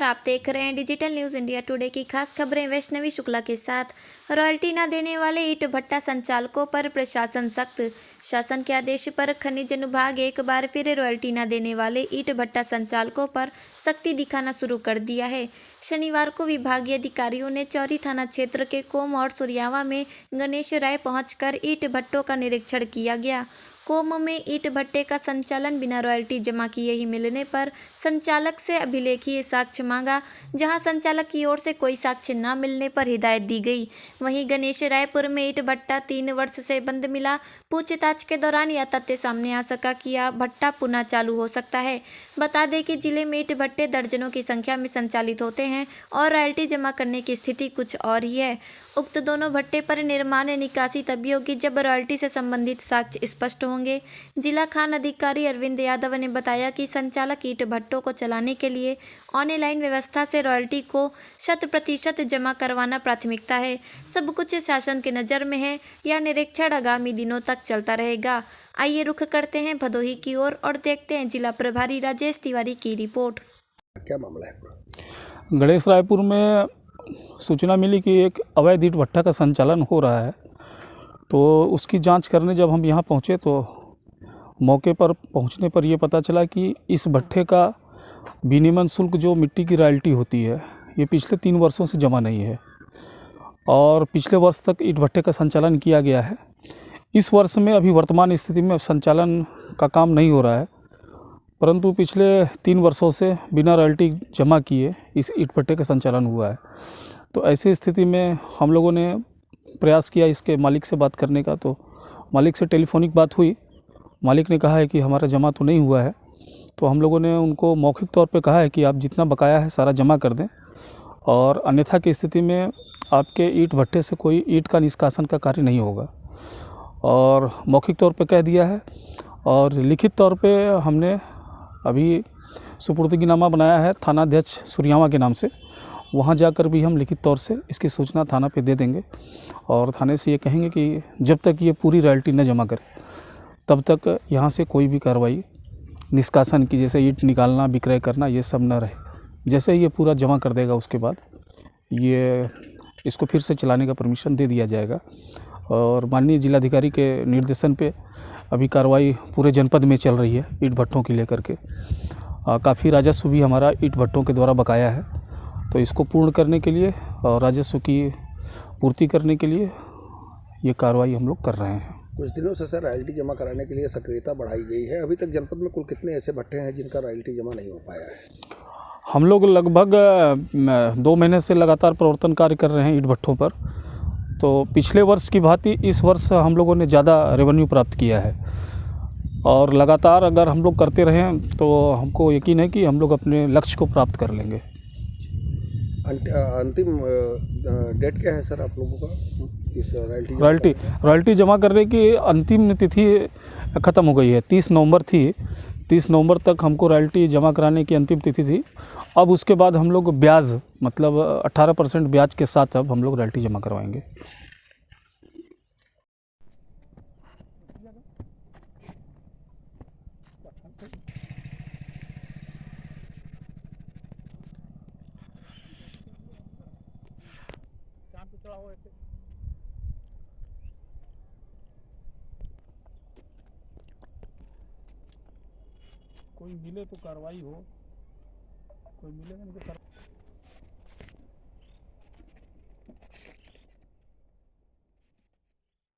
आप देख रहे हैं डिजिटल न्यूज़ इंडिया टुडे की खास खबरें वैष्णवी शुक्ला के साथ। रॉयल्टी न देने वाले ईंट भट्टा संचालकों पर प्रशासन सख्त। शासन के आदेश पर खनिज विभाग एक बार फिर रॉयल्टी न देने वाले ईंट भट्टा संचालकों पर सख्ती दिखाना शुरू कर दिया है। शनिवार को विभागीय अधिकारियों ने चौरी थाना क्षेत्र के कोम और सुरियावा में गणेश राय पहुंचकर ईंट भट्टों का निरीक्षण किया गया। कोम में ईंट भट्टे का संचालन बिना रॉयल्टी जमा किए ही मिलने पर संचालक से अभिलेखीय साक्ष्य मांगा, जहां संचालक की ओर से कोई साक्ष्य न मिलने पर हिदायत दी गई। वहीं गणेश रायपुर में ईंट भट्टा 3 वर्ष से बंद मिला। पूछताछ के दौरान यह तथ्य सामने आ सका कि यह भट्टा पुनः चालू हो सकता है। बता दें कि जिले में ईंट भट्टे दर्जनों की संख्या में संचालित होते हैं और रॉयल्टी जमा करने की स्थिति कुछ और ही है। उक्त दोनों भट्टे पर निर्माण निकासी तभी होगी जब रॉयल्टी से संबंधित साक्ष्य स्पष्ट होंगे। जिला खान अधिकारी अरविंद यादव ने बताया कि संचालक ईंट भट्टों को चलाने के लिए ऑनलाइन व्यवस्था से रॉयल्टी को 100% जमा करवाना प्राथमिकता है। सब कुछ शासन के नज़र में है। यह निरीक्षण आगामी दिनों तक चलता रहेगा। आइए रुख करते हैं भदोही की ओर और देखते हैं जिला प्रभारी राजेश तिवारी की रिपोर्ट। क्या मामला है? गणेश रायपुर में सूचना मिली कि एक अवैध ईंट भट्टा का संचालन हो रहा है, तो उसकी जांच करने जब हम यहाँ पहुँचे तो मौके पर पहुँचने पर यह पता चला कि इस भट्टे का विनिमय शुल्क जो मिट्टी की रॉयल्टी होती है, ये पिछले 3 वर्षों से जमा नहीं है और पिछले वर्ष तक ईंट भट्टे का संचालन किया गया है। इस वर्ष में अभी वर्तमान स्थिति में संचालन का काम नहीं हो रहा है, परंतु पिछले 3 वर्षों से बिना रॉयल्टी जमा किए इस ईंट भट्टे का संचालन हुआ है। तो ऐसी स्थिति में हम लोगों ने प्रयास किया इसके मालिक से बात करने का, तो मालिक से टेलीफोनिक बात हुई। मालिक ने कहा है कि हमारा जमा तो नहीं हुआ है। तो हम लोगों ने उनको मौखिक तौर पे कहा है कि आप जितना बकाया है सारा जमा कर दें और अन्यथा की स्थिति में आपके ईंट भट्टे से कोई ईंट का निष्कासन का कार्य नहीं होगा, और मौखिक तौर पे कह दिया है। और लिखित तौर पे हमने अभी सुपुर्दगीनामा बनाया है थानाध्यक्ष सुरियावा के नाम से। वहाँ जाकर भी हम लिखित तौर से इसकी सूचना थाना पे दे देंगे और थाने से ये कहेंगे कि जब तक ये पूरी रॉयल्टी न जमा करे तब तक यहाँ से कोई भी कार्रवाई निष्कासन की, जैसे ईंट निकालना, विक्रय करना, ये सब न रहे। जैसे ये पूरा जमा कर देगा उसके बाद ये इसको फिर से चलाने का परमिशन दे दिया जाएगा। और माननीय जिलाधिकारी के निर्देशन पे अभी कार्रवाई पूरे जनपद में चल रही है ईंट भट्टों की लेकर के। काफ़ी राजस्व भी हमारा ईंट भट्टों के द्वारा बकाया है, तो इसको पूर्ण करने के लिए और राजस्व की पूर्ति करने के लिए ये कार्रवाई हम लोग कर रहे हैं। कुछ दिनों से सर रॉयल्टी जमा कराने के लिए सक्रियता बढ़ाई गई है। अभी तक जनपद में कुल कितने ऐसे भट्टे हैं जिनका रॉयल्टी जमा नहीं हो पाया है? हम लोग लगभग 2 महीने से लगातार प्रवर्तन कार्य कर रहे हैं ईंट भट्टों पर। तो पिछले वर्ष की भांति इस वर्ष हम लोगों ने ज़्यादा रेवेन्यू प्राप्त किया है और लगातार अगर हम लोग करते रहें तो हमको यकीन है कि हम लोग अपने लक्ष्य को प्राप्त कर लेंगे। अंतिम डेट क्या है सर आप लोगों का इस रॉयल्टी जमा करने की अंतिम तिथि ख़त्म हो गई है। 30 नवंबर थी। 30 नवंबर तक हमको रॉयल्टी जमा कराने की अंतिम तिथि थी। अब उसके बाद हम लोग ब्याज मतलब 18% ब्याज के साथ अब हम लोग रॉयल्टी जमा करवाएंगे। कोई मिले तो कार्रवाई हो, कोई मिलेगा नहीं तो